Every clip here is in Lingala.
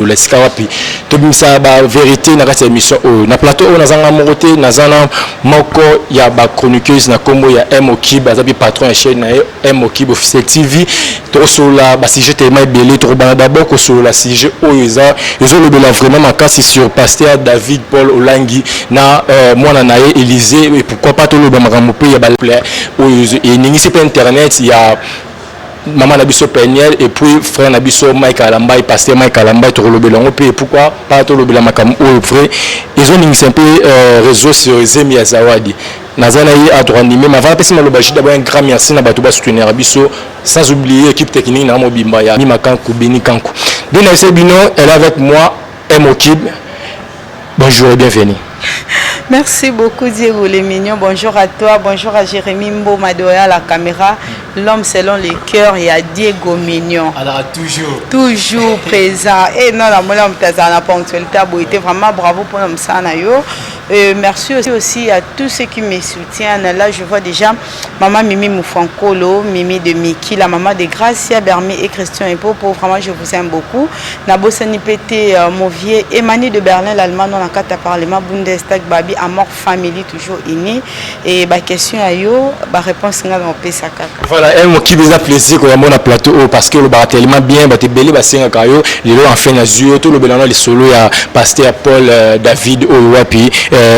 la sika wapi to bimisa ba vérité na kati émission na plateau on nazanga moroté nazana moko ya ba chroniqueuse na kombo ya Mokib azabi patron ya chaîne na Mokib officiel TV to sola ba sujet tellement belé to bana d'abord ko sola sujet oyoza ils ont le vraiment makasi sur pasteur David Paul Olangi na mwana na Élysée et pourquoi pas to le ba makambo pe ya ba oyozo et ningi c'est pas internet il y a maman Nabiso Peniel et puis frère Nabiso Mike Alamba et pasteur Mike Alamba to le belongo pe pourquoi pas to le belama makambo o frère ils ont ningi c'est un peu réseau sur Zemi ya Zawadi nazana yi a droit animé mais avant pesi malobaji d'abord un grand merci na bato ba soutenir Abiso sans oublier équipe technique na Mobimba ya ni makanku Beni Kanku Dina Sebino elle est avec moi Mokib. Bonjour et bienvenue. Merci beaucoup Diego les mignons. Bonjour à toi, bonjour à Jérémy Mbo Madoya à la caméra. L'homme selon les cœurs et à Diego Mignon. Alors toujours présent. Et non, la mola la ponctualité a été vraiment bravo pour l'homme Sanayo. Merci aussi à tous ceux qui me soutiennent. Là, je vois déjà maman Mimi Moufankolo, Mimi de Miki, la maman de Gracia, Bermi et Christian et Popo. Vraiment, je vous aime beaucoup. Nabosani Pété, Mauvier, Emmanuel de Berlin, l'Allemand, dans la carte parlement, Bundestag, Babi, Amor Family, toujours unis. Et ma question à yo, ma réponse est dans le Pesaka. Voilà, un qui vous a plaisir qu'on a mon plateau parce que le bar tellement bien, bah t'es belé, bah c'est un caillou, les lois en fin d'azur, tout le bélan, les solos, il y a pasteur Paul David Owapi.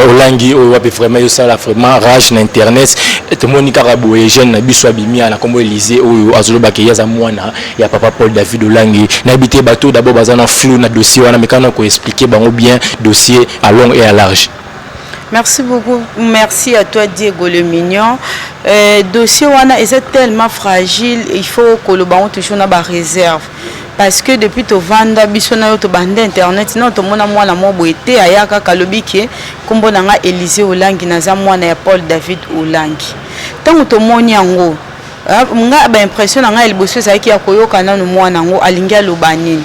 Olangi Owapi vraiment yo ça la vraiment rage na internet et Monica Raboué jeune biso abimi na kombo Élysée o azolo bakeya za mwana ya papa Paul David Olangi na habité bateau d'abord bazana flou na dossier wana mekana ko expliquer bango bien dossier à long et à large. Merci beaucoup, merci à toi Diego le mignon. Dossier wana est tellement fragile, il faut que le baron toujours na ba réserve. Parce que depuis to vanda biso na yo to bande internet non to mona mwana mo boete ayaka kalobi ke kombo nanga Élysée Olangi na za mwana ya Paul David Olangi. Tango to moni yango nga ba impression nanga liboso za ki ya koyoka nanu mwana ngo alingia lobanini.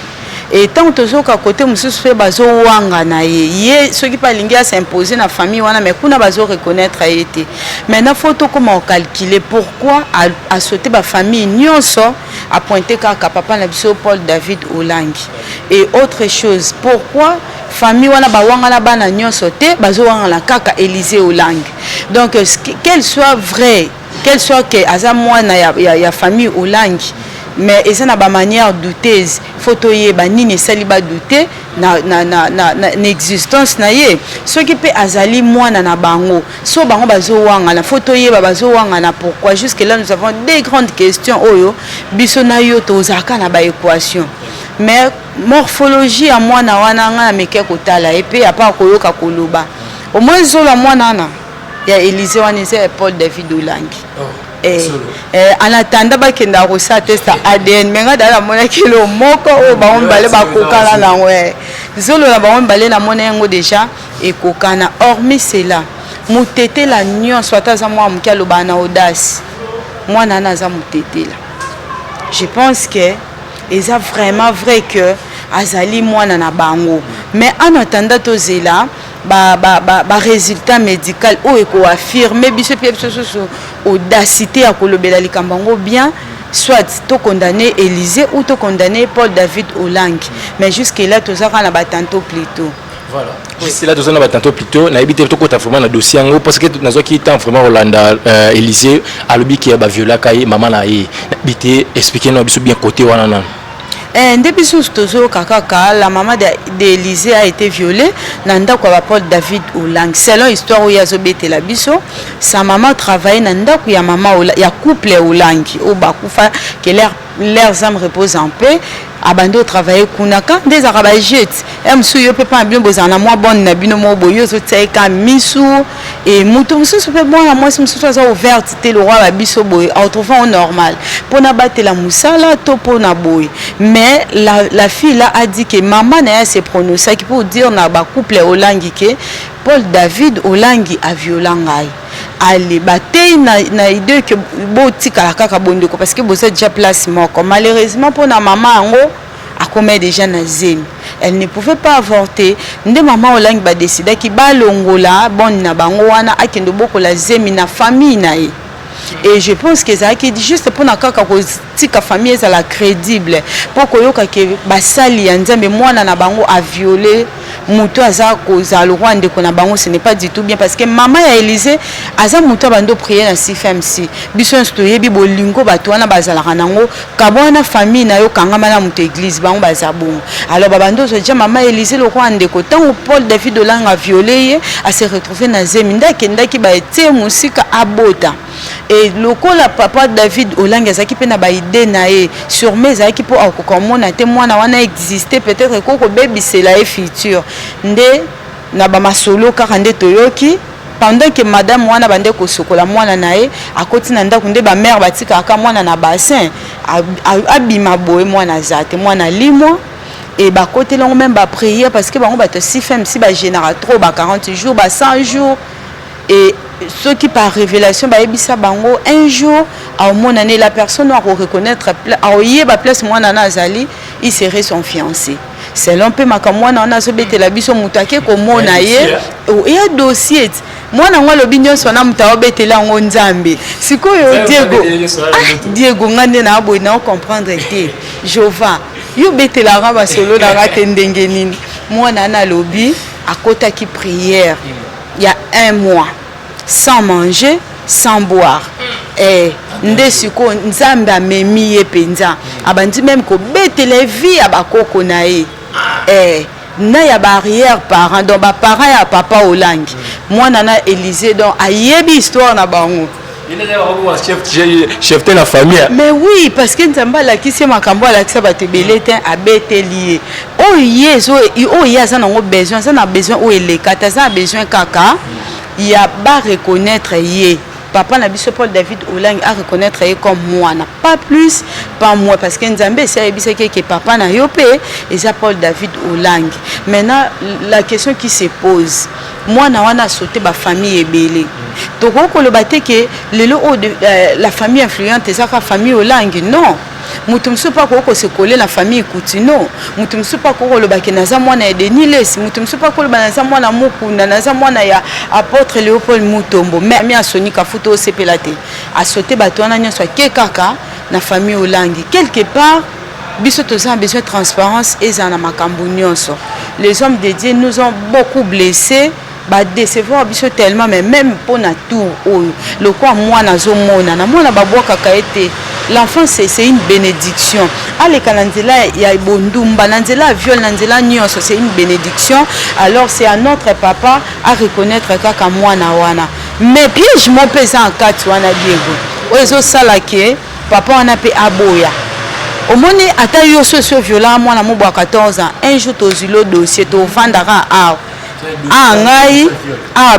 Et tant que zoka côté mususu fe bazo wanga na ye ceux qui pas lingia s'imposer na famille wana mais kuna bazo reconnaître été maintenant faut to comment calculer pourquoi a sauter ba famille nyonso a pointer kaka papa na biso Paul David Olangi et autre chose pourquoi famille wana ba wanga na bana nyonso te bazo wanga la kaka Élysée Olangi donc qu'elle soit vrai qu'elle soit que aza mwana ya famille Olangi mais et ça n'a pas manière douteuse photo yé banini saliba douter na existence na yé ce qui peut azali mwana na bango so bango bazo wanga na photo yé bazo wanga na pourquoi jusque là nous avons des grandes questions oyo biso na yo to zaka na ba équation mais morphologie à mwana wana nga meke kotala et puis à part koyoka koloba au moins zo la mwana na ya Élysée wana c'est Paul David Olangi en attendant bakenda kosa test ADN menga dala mona kilo moko o ba ombale ba kokala na we zolo na ba ombale na mona yango déjà et kokana hormis cela mutete la nyon soit za moi mukalo ba na audace moi nana za mutete la je pense que est vraiment vrai que azali moi na bango mais en attendant to zela ba résultat médical ou eko affirmer biso audacité à kolobela likambango bien soit to condamné Élysée ou to condamné Paul David Olangi mais jusque là to zaka na batanto plutôt voilà c'est là deux ans tantôt plutôt na habité to kota vraiment na dossier ngo parce que nazo ki temps vraiment Rolanda Élysée alobi ki ba viola kai maman na yi habité expliquer no biso bien côté wana na depuis ce kaka la maman d'Élysée a été violée nanda kwa Paul David Olangi selon histoire où yazobete la biso sa maman travaillait nanda ku ya maman ya couple Olangi au bakufa que leurs âmes reposent en paix abando travailler kunaka des arabajet msu yo pe pas bien bozana moi bonne na bino mo boyo so tseka misu et mutu msu pe bon la moi msu so ouverte te le roi la biso boy autrefois normal pona battre la musala to pona boy mais la fille là a dit que maman n'a se prononcer qui pour dire na ba couple Olangi que Paul David Olangi a violé ngai allez batay na idée que botika kaka bondeko parce que bossa déjà place moko malheureusement pour na maman ngo a commis déjà na zemi elle ne pouvait pas avorter nde maman Olangi ba décider ki ba longola bon na bango wana akendo boko la zemi na famille na ye et je pense que ça qui juste pour na kaka ko tika famille ça la crédible pour koyoka ke basali ya nzambe mwana na bango a violé muto aza koza le roi ndeko na bango ce n'est pas du tout bien parce que maman ya Élysée aza muto bando prier na CFMC biso nstoyebi bolingo bato wana bazala kanango kabwana famille na yo kangama na muto église bango baza bon alors babando zo dia maman Élysée le roi ndeko tango Paul David Olang a violé a se retrouver na zeminda kendaki ba etie musika abota et lokola papa David Olang azaki pe na ba idée na e sur mes azaki po akokomona te mwana wana exister peut-être koko bebisela e futur nde na ba masolo kaka nde toyoki pendant que madame wana bande ko sokola mwana nae akoti na ndako nde ba mère batika aka mwana na bassin abima boye mwana zate mwana limwa et ba côté longo même ba prière parce que bango ba to si femme si ba général trop ba 40 jours ba 100 jours et ceux qui par révélation ba ebisa bango un jour au mon année la personne doit reconnaître a yeba place mwana na azali il serait son fiancé selon peu makamwana on a sobete la biso mutake ko mona ye et un dossier mwana ngwa lobi nyonso na mutawa betela ngo nzambe sikoyo Diego ngande na abo na comprendre que Jova yo betela nga ba solo na rate ndenge nini mwana na lobi akota ki prière il y a un mois sans manger sans boire et nde siko nzambe amemi ye penza abandi même ko betela vie abakoko na ye na ya barrière parent donc ba parent ya papa Olang mwana na Élysée donc ayebi histoire na bango chef de la famille mais oui parce que nzamba la kisi makambo la kisa ba tebelete abeteli o yezo o yaza na ngo besoin ça na besoin o elekata ça besoin kaka il y a ba reconnaître ye papa na biso Paul David Olang a reconnaître ye comme moi na pas plus pas moi parce que nzambe c'est ebisa que papa na yopé et ça Paul David Olang maintenant la question qui se pose moi na wana sauté ba famille ebele donc ko le baté que la famille influente c'est sa famille Olang non mutum supa ko se coller la famille Coutinho mutum supa ko le baki na za mwana ya Deniles mutum supa ko le bana mwana Mukunda na za mwana ya apôtre Léopold Mutombo mais a Soni Kafuto sepelate a sauté bato wana nyonso ke kaka na famille Olang quelque part biso toza besoin de transparence et za na makambo nyonso les hommes de Dieu nous ont beaucoup blessés ba décevoir biso tellement mais même pour na tout le quoi moi na zo mona na mona ba boka ka été l'enfant c'est une bénédiction ale kananzela ya bondumba nanzela viol nanzela nyonso c'est une bénédiction alors c'est à notre papa à reconnaître kaka mwana wana mais piège mon pesa en quatre wana Diego ozo sala ke papa wana pe aboya au moni ata yo socio violent mwana mo bwa 14 ans un jour tozilo dossier to vandara ngai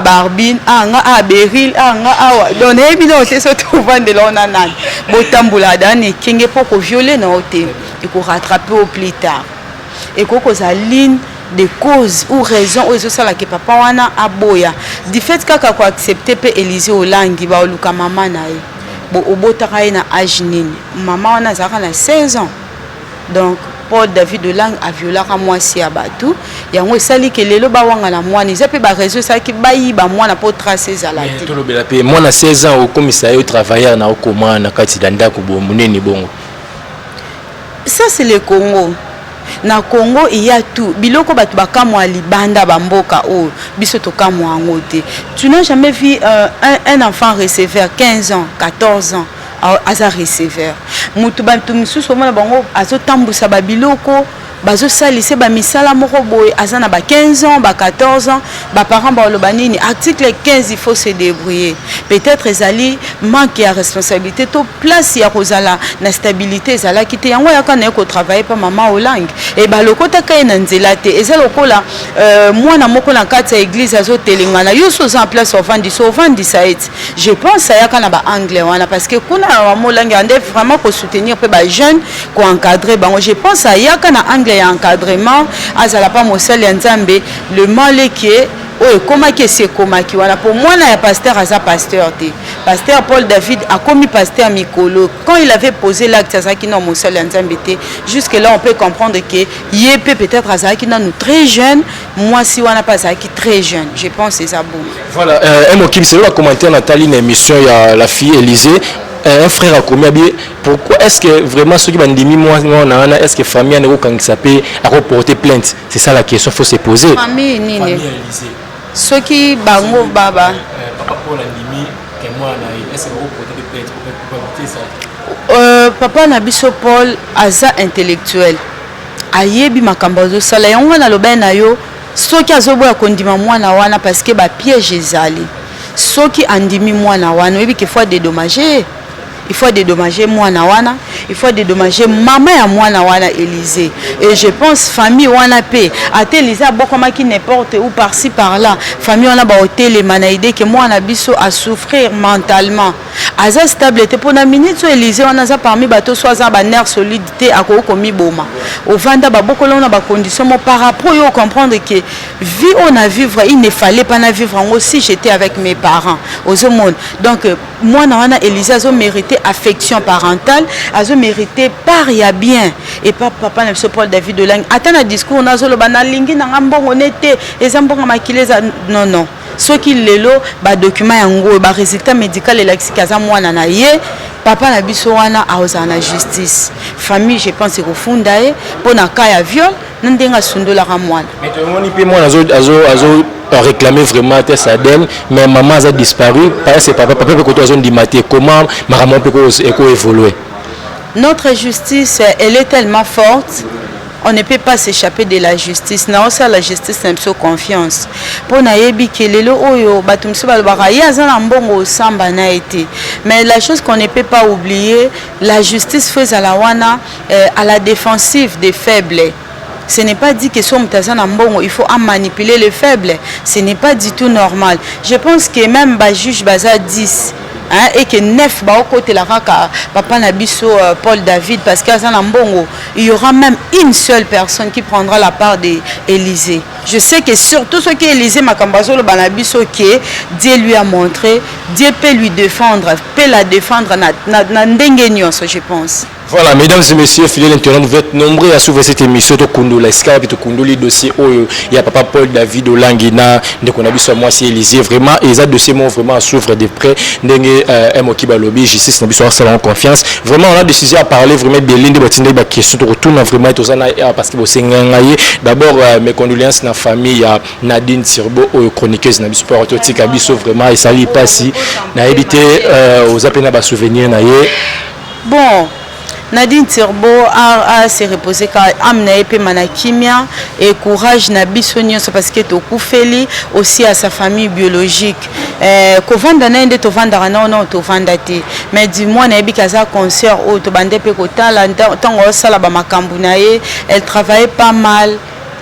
Barbine nga Beril nga donc évidemment c'est ça tout vendre là on a nan botambula dane kenge poko violer na ote et ko rattraper au plus tard et ko za ligne de cause ou raison ou ça la que papa wana aboya du fait kaka ko accepter pe Élysée Olangi ba oluka mama na ye bo obotaka na âge nini mama wana zaka na 16 ans donc Paul David Olang a violé à moi si abatu yango esali ke lelo ba wanga na mwana izape ba réseau ça ki bayi ba mwana pour tracer za la to lobela pe mwana 16 ans au commissariat au travailleur na okoma na kati danda ko bomuneni bongo ça c'est le Congo na Congo il y a tout biloko batu bakamwa libanda bamboka o biso to kamwa ngote tu n'as jamais vu un enfant recevoir 15 ans 14 ans aza receveur mutu bantu misusu mona bango azotambusa babiloko bazo salise ba misala moko boye azana ba 15 ans ba 14 ans ba parents ba lobanini article 15 il faut se débrouiller peut-être ezali manque ya responsabilité to place ya kozala na stabilité ezala kite yango yakana ko travailler pa mama Olang et ba lokota ka na nzela te ezalo kola mwana moko na kati ya église azo telengana yo so en place ovandi site je pense yakana ba anglais wana parce que kuna wa Olang ande vraiment ko soutenir pe ba jeune ko encadrer bango je pense yakana anglais et encadrement azala pas mosali ya nzambe le mal est que oyo ekomaki esi ekomaki wana pour mwana ya pasteur aza pasteur te pasteur Paul David akomi pasteur mikolo quand il avait posé l'acte azalaki na mosali ya nzambe te jusque là on peut comprendre que ye pe peut-être azalaki nanu très jeune mwasi wana pa azalaki très jeune je pense c'est ça bon. Voilà Mokibi c'est le commentaire Nathalie une émission il y a la fille Élysée un frère a commis bien pourquoi est-ce que vraiment ceux qui m'ont dit moi est-ce que famille ne quand s'appelle a reporté plainte c'est ça la question faut se poser famille nini ceux qui bango baba papa Paul Andimi que moi na est-ce que reporter plainte pour ça papa na biso Paul aza intellectuel ayebi makambo zo sala yango na loba na yo soki azoboya kondima mwana wana parce que ba piège ezali soki andimi mwana wana oyebi qu'il faut dédommager il faut dédommager mwana wana il faut dédommager maman ya mwana wana Élysée et je pense famille wana pe ate Élysée abokomaki n'importe où par-ci par-là famille wana ba hôtel na idée que mwana biso a souffrir mentalement aza stable te pona minute so Élysée wana za parmi bato so aza ba nerf solidité akoko komi boma au vanda ba bokolo na ba conditions mo par rapport yo comprendre que vie on a vivre il ne fallait pas na vivre aussi j'étais avec mes parents aux monde donc mwana wana Élysée azo mérité affection parentale azo mérité par ya bien et pas papa na Paul David de Lang attends un discours na zolo bana lingi na ngambongo nete ezambonga makileza non non ce qui lelo ba document yango ba résultat médical et l'explication mwana na ye papa na biso wana aoza na justice famille je pense que funda e pona ka ya viol ndenga sundola ka mwana mais tout le monde peut moi azo réclamer vraiment tes sadem mais maman a disparu parce que papa peut que zone dimaté comment maman peut évoluer notre justice elle est tellement forte on ne peut pas s'échapper de la justice non ça la justice c'est une confiance pour nayebi kelelo oyo batumso balobaka ya za na mbongo samba na été mais la chose qu'on ne peut pas oublier la justice fait à la wana à la défensive des faibles. Ce n'est pas dit que il faut manipuler les faibles. Ce n'est pas du tout normal. Je pense que même le juge Baza 10 et que 9 côté la papa Nabiso Paul David parce qu'il y aura même une seule personne qui prendra la part d'Élysée. Je sais que surtout ce qui est Élysée Makambazo le Banabiso que Dieu lui a montré, Dieu peut lui défendre, peut la défendre je pense. Voilà, mesdames et messieurs, fidèles internautes, vous êtes nombreux à suivre cette émission de Kundula Skype, de Kunduli dossier où il y a papa Paul David Olangina, de Konabis moi c'est Élysée, vraiment, et ça dossier moi vraiment à suivre de près, dengue Mokiba lobby, justice, Nabiso salon confiance. Vraiment, on a décidé à parler vraiment de l'une des bâtiments de question de retour vraiment tout ça parce que vous savez d'abord mes condoléances na famille à Nadine Tirbo chroniqueuse Nabiso Parototique Abiso vraiment et ça lit pas si na évité aux appels à souvenir naie. Bon. Nadine Tirbo a se reposé car amna epé manakimia et courage na bisonio parce que to kufeli aussi à sa famille biologique ko vanda na inde to vanda non to vanda te mais dis-moi na ebi kaza concert o to bande pe ko tala tango sala ba makambu na ye elle travaillait pas mal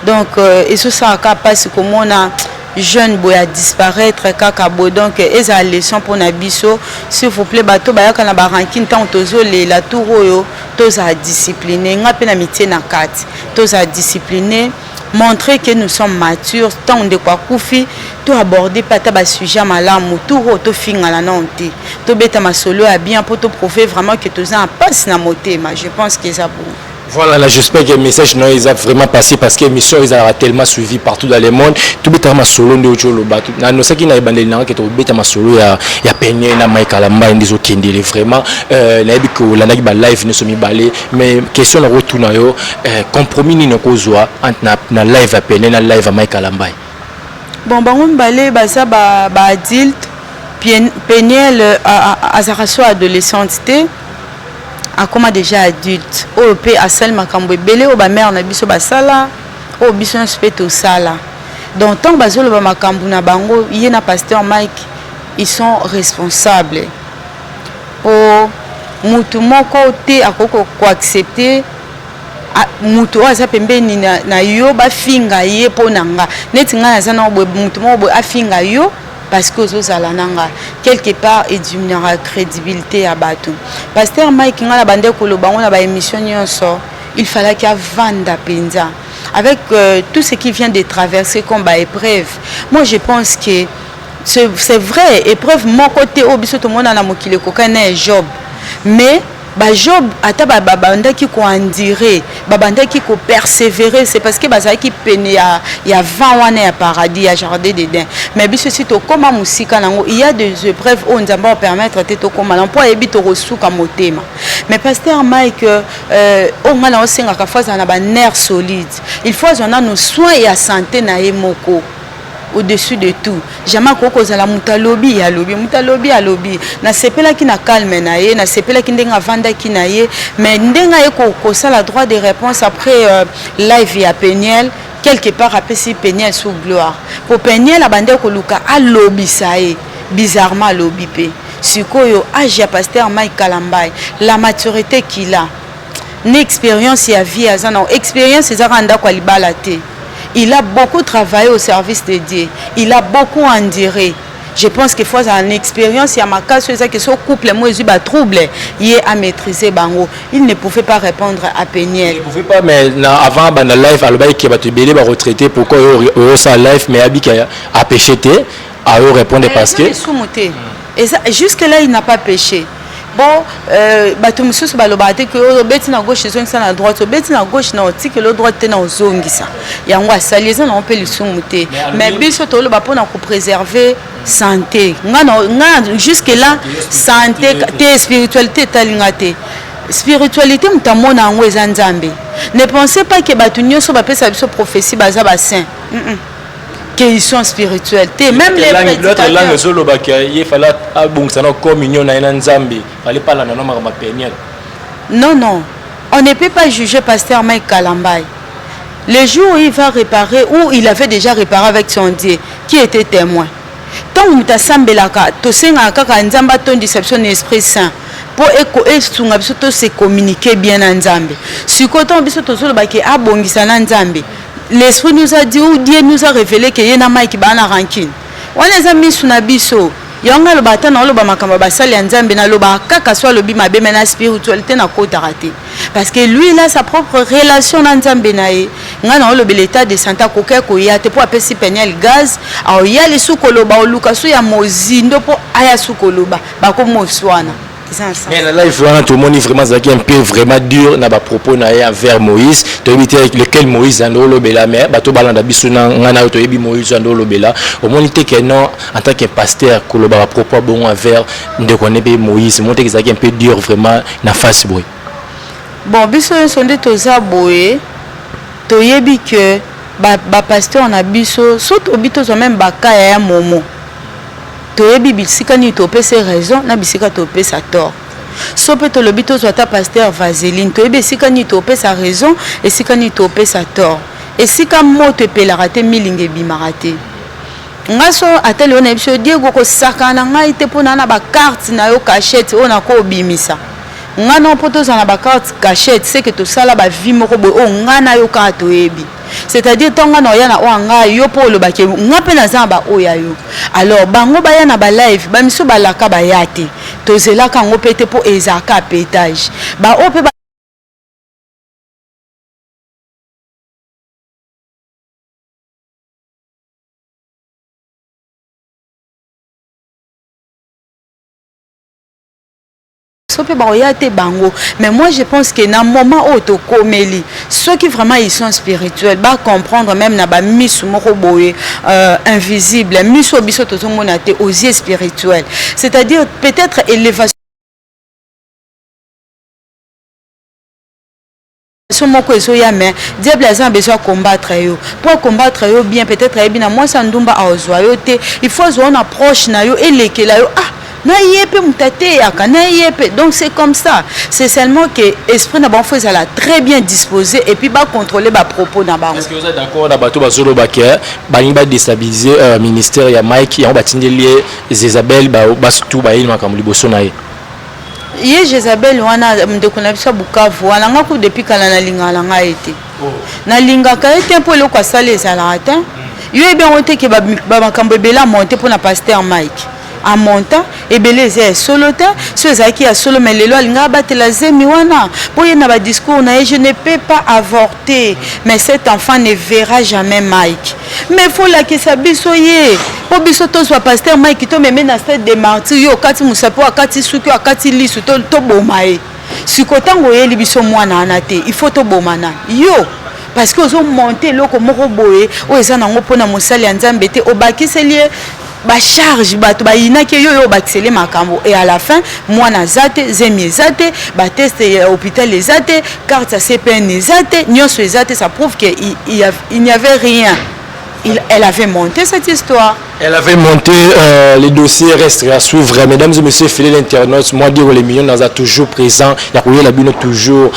donc et ce ça ka passe comme on a jeune boy à disparaître kaka bo donc eza leçon pour nabiso s'il vous plaît bato bayaka na barankin tant tozo la touro toza discipliné ngape na métier na kati toza discipliné montrer que nous sommes matures tant de quoi kufi to aborder pata ba sujet malamu touro to finga na nonte to beta masolo a bien pour te prouver vraiment que toza en passe na motema je pense que ça bon. Voilà, là, j'espère que le message non, ils a vraiment passé parce que l'émission ils a tellement suivi partout dans le monde. Tout bêta ma solo de autre le bateau. Na no saki na ibandeli na que tout bêta ma solo ya peigné na Michael Lamba ndizo kendele vraiment na biko la na ba live ne somi balé mais question na retour na yo compromis ni nokozwa entre na live à peigné na live à Michael Lamba. Bon bango balé baza ba adulte peigné à sa adolescente a comme déjà adulte au pe a sel makambo belé au ba mère na biso basala au biso na spéto sala donc tant bazolo ba makambo na bango yé na pasteur Mike ils sont responsables au mutu moko te akoko ko accepter mutu aza pembeni na yo ba finga ye ponanga neti nga na zana mutu mo afinga yo parce que aux alananga quelque part et diminuera crédibilité à bateau pasteur Mike ngala bande ko lo bango na ba émission nyonso il fallait qu'il y ait Vanda Penza. Avec tout ce qui vient de traverser comme épreuve, moi je pense que c'est vrai, épreuve, mon côté, au biso tout le monde a mokile kokane Job. Mais Job ata babanda qui ko endurer, babanda qui ko persévérer, c'est parce que bazaki qui peine il y a 20 ans à paradis, à jardin d'Éden. Mais biso si to comme musika nango, il y a des épreuves où on va permettre te to comme l'emploi et bito resuka motema. Mais pasteur Mike on ngana osenga ka fois na ba nerf solide. Il faut on a nos soins et à santé na emoko. Au-dessus de tout, jamais koko zala mutalobi ya lobi na sepela ki na calme na ye na sepela ki ndenga vanda ki na ye mais ndenga ye ko ça la droit de réponse après live ya Peniel quelque part après si Peniel sous gloire pour Peniel abande ko luka a lobi ça ye bizarrement lobi pe sikoyo age ya pasteur Mike Kalambai la maturité qu'il a une expérience ya vie azana expérience ezaranda kwa libala te. Il a beaucoup travaillé au service de Dieu. Il a beaucoup enduré. Je pense qu'il faut une expérience. Il y a ma cas sur ça que ce couple, moi, il y a trouble. Il est à maîtriser bango. Il ne pouvait pas répondre à Peniel. Il ne pouvait pas, mais avant la live, il va te béler, va retraiter. Pourquoi il ça live, mais il a péché, à répondre parce que. Jusque là, il n'a pas péché. Bon, bato mususu balobate que obeti na gauche zongi na droite, obeti na gauche na otiki le droite na zongi ça. Yango asaliza na on peut lisumuté. Mais biso to loba pona ko préserver santé. Nga jusque là santé te spiritualité talingate. Spiritualité mutamona ngo ezanzambe. Ne pensez pas que bato nyoso ba pesa biso prophétie baza ba saint. Qu'ils sont spirituels. Même les l'autre langue solo il fallait abongsa na communion na nzambe. Fallait pas la noma ma Peniel. Non, on ne peut pas juger pasteur Mike Kalambai. Le jour où il va réparer, où il avait déjà réparé avec son Dieu, qui était témoin. Tant que tu as sambelaka, tu sais que nzamba ton déception esprit saint. Pour se communiquer bien en Nzambe. Si quand on biso tozolo ba ke abongisa na Nzambe. L'esprit nous a dit, ou Dieu nous a révélé que yena Mike bana rancune. On les a mis sous nabiso. Yonga lo batana lo ba makamba basali ya Nzambe na lo ba kaka soit lo bima be mena spiritualité na kota raté. Parce que lui il a sa propre relation na Nzambe na ye. Ngana lo be l'état de Santa Koke ko ya te po apesi Peniel gaz, a ya le sukolo ba oluka so ya mozindo po aya sukolo ba ko moswana. Mais là, il faut tout le monde vraiment un peu vraiment dur dans propos envers Moïse. Tu as avec lequel Moïse ando lo bela mais bato balanda bisuna ngana to yebi Moïse ando lo bela. Au moins que non en tant que pasteur ko lo ba propos bon envers de connaître Moïse. Monter que un peu dur vraiment na face boy. Bon, biso sonde toza boye. To yebi que ba pasteur na biso surtout bito zo même baka ya momo. Toyebi bisika ni topé ses raisons na bisika topé sa tort. So peut le bito soit pasteur Vaseline toyebi sika ni topé sa raison et sika ni topé sa tort. Et sika moto pe raté milinge bimarate. Ngaso ateli ona biso Diego ko sakana ngai te pona na ba carte na yo cachette ona ko bimisa. Ngana poto za na ba carte cachette c'est que to sala ba vie moko bo o ngana yo ka toyebi. C'est-à-dire tonga no yana wanga yo po lo ba ke ngape na zamba o ya yo. Alors bango ba yana ba live ba miso ba laka ba yate. To zela ka ngo pete po ezaka pétage. Ba o pe ba bango. Mais moi je pense que dans le moment où tu komeli, ceux qui vraiment ils sont spirituels, bah comprendre même na ba misu moko boye invisible, misu biso to mona te aux yeux spirituels. C'est-à-dire peut-être élévation moko eso ya mais diable a besoin combattre yo. Pour combattre yo bien peut-être ebina moi ça ndumba a ozoyote, il faut une approche na yo et lekela yo donc c'est comme ça. C'est seulement que l'esprit n'a pas fait très bien disposé et puis va contrôler les propos dans bas. Est-ce que vous êtes d'accord d'abattre bazolo baké ba déstabiliser ministère ya Mike ya batinde lié Jezabel ba tout ba il makam liboso na ye. Ye Jezabel wana mdekona bisa Bukavu wana ngaku depuis kala na linga la nga été. Na linga ka été pour le kwa sale ezalata. Yo bien ote ke ba makambo bela monter pour na pasteur Mike. En montant, ebele eza solo te so ezalaki ya solo mais lelo alinga batela zemi wana po ye na ba discours na ye je ne peux pas avorter mais cet enfant ne verra jamais Mike mais faut lakisa biso ye po biso tozwa pasteur Mike to meme na stade de martyr yo kati musapo akati suki akati lisu to boma ye sikotango ye libiso mwana ana te il faut to bomana yo parce que ozo monter loko moko boye o eza nango pona mosali ya Nzambe te obakiseli ba charge bato ba inaki yo bakiseli makambo et à la fin mwana zate zemi zate ba test ya hôpital ezate carte CPN ezate nyonso ezate ça prouve que il n'y avait rien. Elle avait monté cette histoire. Elle avait monté, les dossiers restent à suivre. Mesdames et messieurs, fidèles internautes, moi dire les millions nous a toujours présent. Il y a eu la bino toujours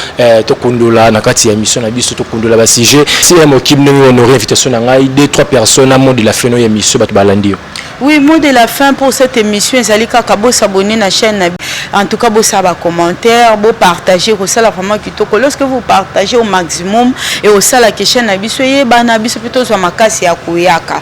tokondola na kati ya émission na biso tokondola ba sujet. Si un équipe nous honorer invitation na ngai 2-3 personnes à mot de la fin de émission bat balandi. Oui, mot de la fin pour cette émission, ezali kaka bo s'abonner na chaîne. En tout cas, bo ça va commentaire, bo partager ko sala vraiment kitoko. Lorsque vous partagez au maximum et au sala que chaîne na biso yeba na biso plutôt sur makasi ya kuyaka.